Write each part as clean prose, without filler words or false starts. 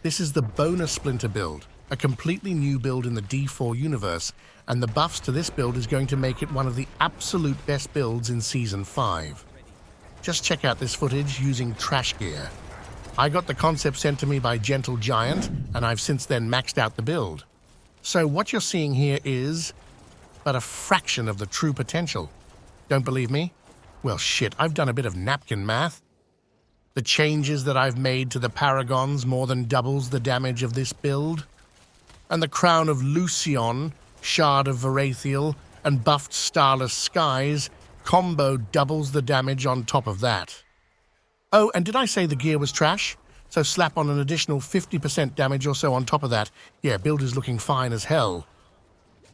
This is the bonus splinter build, a completely new build in the D4 universe, and the buffs to this build is going to make it one of the absolute best builds in Season 5. Just check out this footage using trash gear. I got the concept sent to me by Gentle Giant, and I've since then maxed out the build. So what you're seeing here is but a fraction of the true potential. Don't believe me? Well shit, I've done a bit of napkin math. The changes that I've made to the Paragons more than doubles the damage of this build. And the Crown of Lucion, Shard of Varathiel, and buffed Starless Skies combo doubles the damage on top of that. Oh, and did I say the gear was trash? So slap on an additional 50% damage or so on top of that. Yeah, build is looking fine as hell.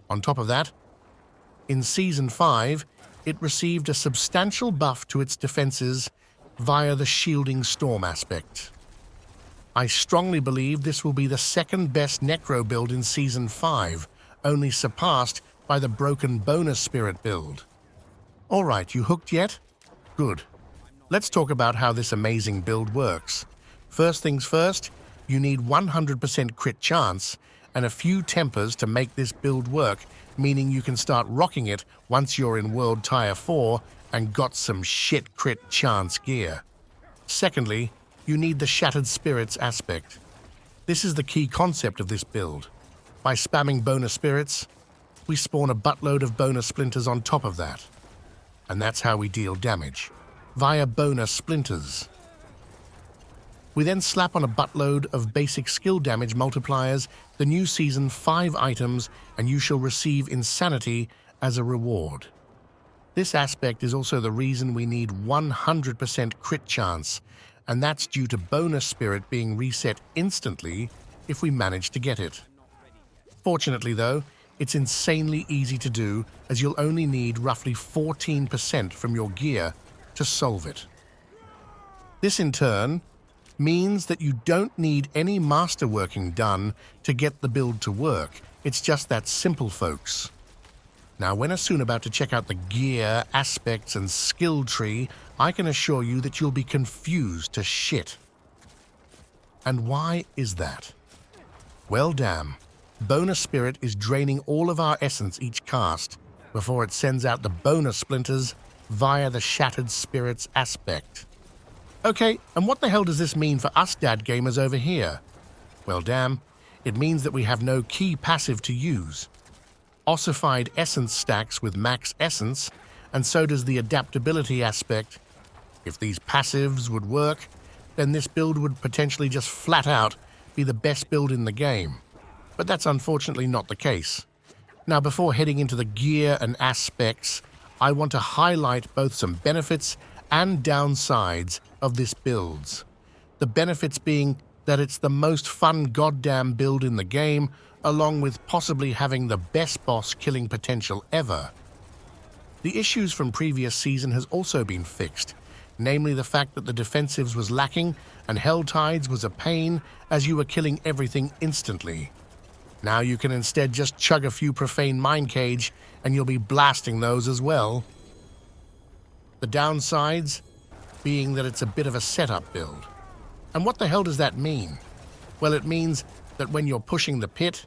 On top of that, in Season 5, it received a substantial buff to its defenses via the Shielding Storm aspect. I strongly believe this will be the second best Necro build in Season 5, only surpassed by the Broken Bonus Spirit build. Alright, you hooked yet? Good. Let's talk about how this amazing build works. First things first, you need 100% crit chance and a few tempers to make this build work, meaning you can start rocking it once you're in World Tier 4 and got some shit crit chance gear. Secondly, you need the Shattered Spirits aspect. This is the key concept of this build. By spamming bonus spirits, we spawn a buttload of bonus splinters on top of that. And that's how we deal damage, via bonus splinters. We then slap on a buttload of basic skill damage multipliers, the new Season 5 items, and you shall receive Insanity as a reward. This aspect is also the reason we need 100% crit chance, and that's due to bonus spirit being reset instantly if we manage to get it. Fortunately though, it's insanely easy to do, as you'll only need roughly 14% from your gear to solve it. This in turn means that you don't need any masterworking done to get the build to work. It's just that simple, folks. Now, when soon about to check out the gear, aspects, and skill tree, I can assure you that you'll be confused to shit. And why is that? Well, damn. Bonus Spirit is draining all of our essence each cast before it sends out the bonus splinters via the Shattered Spirits aspect. Okay, and what the hell does this mean for us dad gamers over here? Well, damn, it means that we have no key passive to use. Ossified essence stacks with max essence, and so does the adaptability aspect. If these passives would work, then this build would potentially just flat out be the best build in the game. But that's unfortunately not the case. Now, before heading into the gear and aspects, I want to highlight both some benefits and downsides of this build. The benefits being that it's the most fun goddamn build in the game, along with possibly having the best boss killing potential ever. The issues from previous season has also been fixed, namely the fact that the defensives was lacking and Hell Tides was a pain as you were killing everything instantly. Now you can instead just chug a few Profane Mind Cage and you'll be blasting those as well. The downsides being that it's a bit of a setup build. And what the hell does that mean? Well, it means that when you're pushing the pit,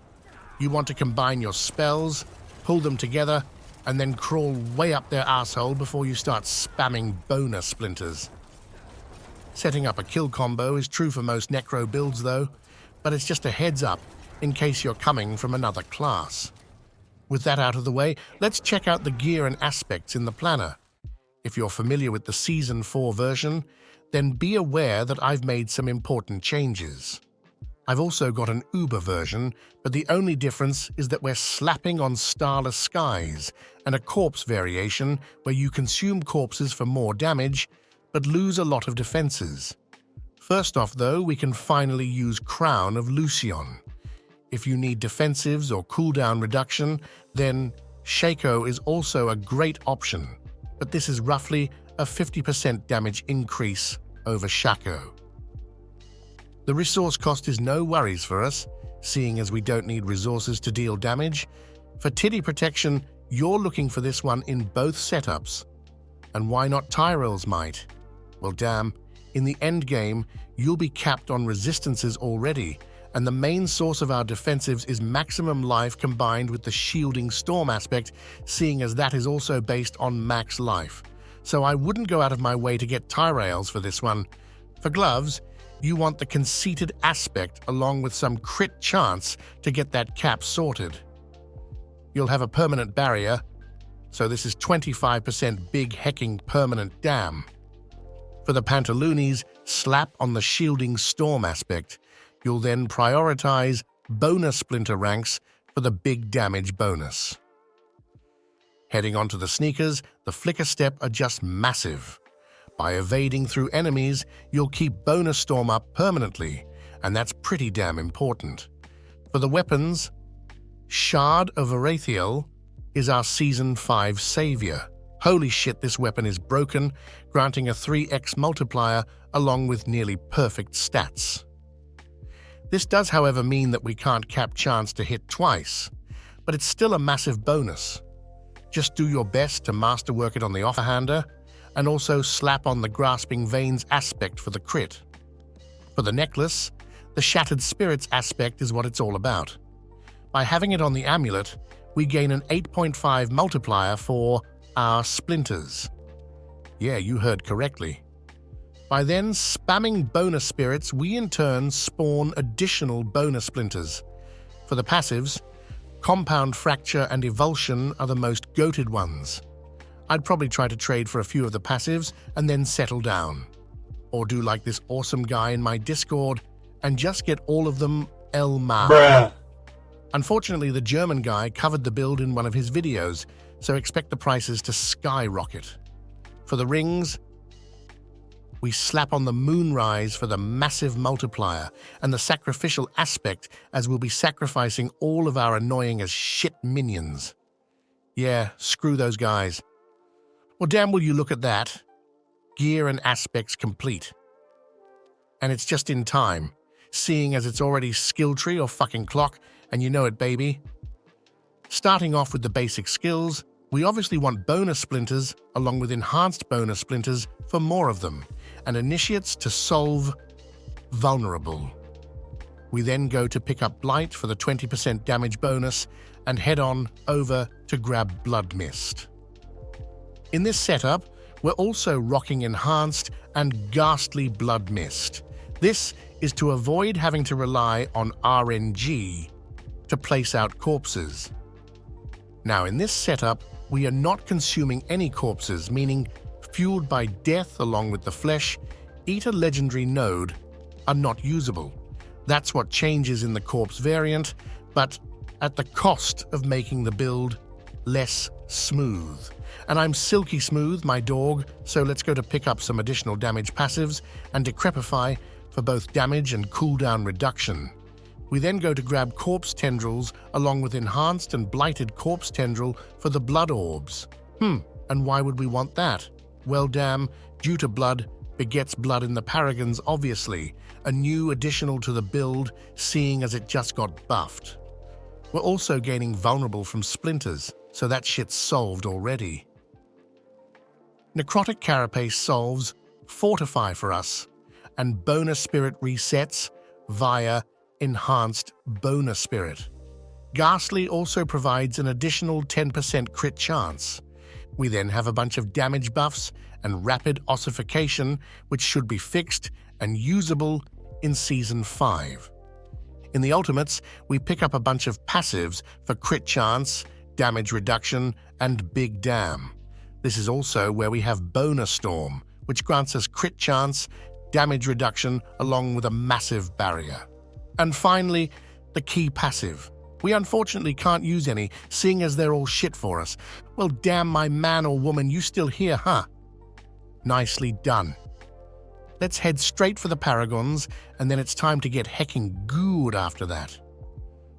you want to combine your spells, pull them together, and then crawl way up their asshole before you start spamming bonus splinters. Setting up a kill combo is true for most Necro builds though, but it's just a heads up in case you're coming from another class. With that out of the way, let's check out the gear and aspects in the planner. If you're familiar with the Season 4 version, then be aware that I've made some important changes. I've also got an Uber version, but the only difference is that we're slapping on Starless Skies and a corpse variation where you consume corpses for more damage, but lose a lot of defenses. First off though, we can finally use Crown of Lucion. If you need defensives or cooldown reduction, then Shaco is also a great option, but this is roughly a 50% damage increase over Shaco. The resource cost is no worries for us, seeing as we don't need resources to deal damage. For titty protection, you're looking for this one in both setups. And why not Tyrell's Might? Well damn, in the endgame, you'll be capped on resistances already, and the main source of our defensives is maximum life combined with the shielding storm aspect, seeing as that is also based on max life. So I wouldn't go out of my way to get tie rails for this one. For gloves, you want the conceited aspect along with some crit chance to get that cap sorted. You'll have a permanent barrier, so this is 25% big hecking permanent dam. For the pantaloonies, slap on the shielding storm aspect. You'll then prioritize bonus splinter ranks for the big damage bonus. Heading on to the sneakers, the flicker step are just massive. By evading through enemies, you'll keep bonus storm up permanently, and that's pretty damn important. For the weapons, Shard of Arathiel is our Season 5 savior. Holy shit, this weapon is broken, granting a 3x multiplier along with nearly perfect stats. This does, however, mean that we can't cap chance to hit twice, but it's still a massive bonus. Just do your best to masterwork it on the offhander, and also slap on the grasping veins aspect for the crit. For the necklace, the shattered spirits aspect is what it's all about. By having it on the amulet, we gain an 8.5 multiplier for our splinters. Yeah, you heard correctly. By then spamming bonus spirits, we in turn spawn additional bonus splinters. For the passives, Compound Fracture and Evulsion are the most goated ones. I'd probably try to trade for a few of the passives and then settle down. Or do like this awesome guy in my Discord and just get all of them El Mar. Bruh. Unfortunately, the German guy covered the build in one of his videos, so expect the prices to skyrocket. For the rings, we slap on the Moonrise for the massive multiplier and the sacrificial aspect, as we'll be sacrificing all of our annoying as shit minions. Yeah, screw those guys. Well, damn will you look at that. Gear and aspects complete. And it's just in time, seeing as it's already skill tree or fucking clock, and you know it, baby. Starting off with the basic skills, we obviously want bonus splinters along with enhanced bonus splinters for more of them, and initiates to solve vulnerable. We then go to pick up Blight for the 20% damage bonus and head on over to grab Blood Mist. In this setup, we're also rocking Enhanced and Ghastly Blood Mist. This is to avoid having to rely on RNG to place out corpses. Now in this setup, we are not consuming any corpses, meaning fueled by death along with the flesh, eat a legendary node are not usable. That's what changes in the corpse variant, but at the cost of making the build less smooth. And I'm silky smooth, my dog, so let's go to pick up some additional damage passives and Decrepify for both damage and cooldown reduction. We then go to grab Corpse Tendrils along with Enhanced and Blighted Corpse Tendril for the Blood Orbs. And why would we want that? Well damn, due to blood begets blood in the Paragons obviously, a new additional to the build seeing as it just got buffed. We're also gaining vulnerable from splinters, so that shit's solved already. Necrotic Carapace solves Fortify for us, and Bonus Spirit resets via Enhanced Bonus Spirit. Ghastly also provides an additional 10% crit chance. We then have a bunch of damage buffs and rapid ossification, which should be fixed and usable in Season 5. In the Ultimates, we pick up a bunch of passives for crit chance, damage reduction, and big dam. This is also where we have Bonus Storm, which grants us crit chance, damage reduction, along with a massive barrier. And finally, the key passive. We unfortunately can't use any, seeing as they're all shit for us. Well, damn, my man or woman, you still here, huh? Nicely done. Let's head straight for the Paragons, and then it's time to get hecking good after that.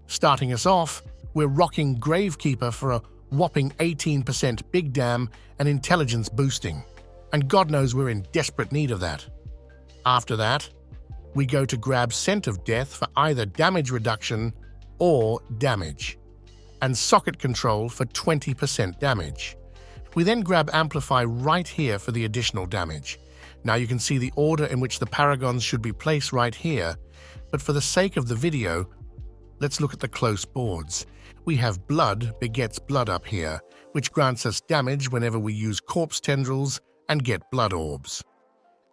Starting us off, we're rocking Gravekeeper for a whopping 18% big dam and intelligence boosting. And God knows we're in desperate need of that. After that, we go to grab Scent of Death for either damage reduction or damage, and Socket Control for 20% damage. We then grab Amplify right here for the additional damage. Now you can see the order in which the Paragons should be placed right here, but for the sake of the video, let's look at the close boards. We have blood begets blood up here, which grants us damage whenever we use corpse tendrils and get blood orbs.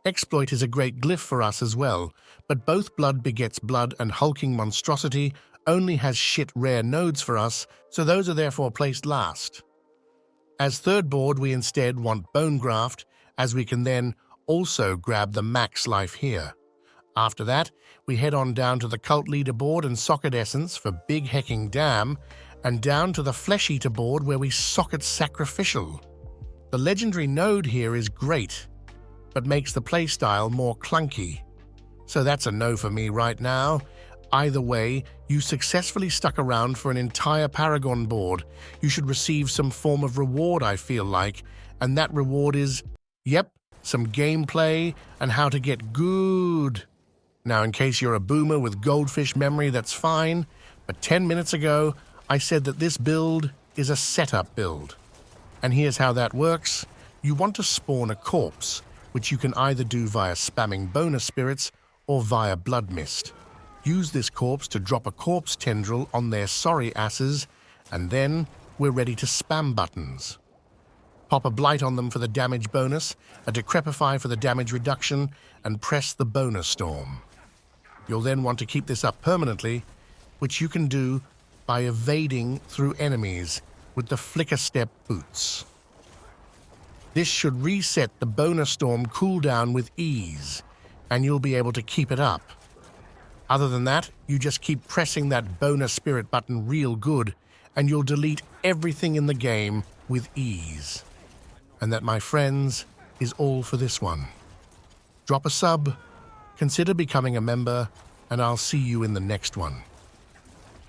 Exploit is a great glyph for us as well, but both blood begets blood and hulking monstrosity only has shit rare nodes for us, so those are therefore placed last. As third board, we instead want bone graft, as we can then also grab the max life here. After that, we head on down to the cult leader board and socket essence for big hecking dam, and down to the flesh eater board where we socket sacrificial. The legendary node here is great, but makes the playstyle more clunky. So that's a no for me right now. Either way, you successfully stuck around for an entire Paragon board. You should receive some form of reward, I feel like, and that reward is, yep, some gameplay and how to get good. Now, in case you're a boomer with goldfish memory, that's fine, but 10 minutes ago, I said that this build is a setup build. And here's how that works. You want to spawn a corpse, which you can either do via spamming bonus spirits or via blood mist. Use this corpse to drop a corpse tendril on their sorry asses, and then we're ready to spam buttons. Pop a blight on them for the damage bonus, a decrepify for the damage reduction, and press the bonus storm. You'll then want to keep this up permanently, which you can do by evading through enemies with the flicker step boots. This should reset the bonus storm cooldown with ease, and you'll be able to keep it up. Other than that, you just keep pressing that bonus spirit button real good, and you'll delete everything in the game with ease. And that, my friends, is all for this one. Drop a sub, consider becoming a member, and I'll see you in the next one.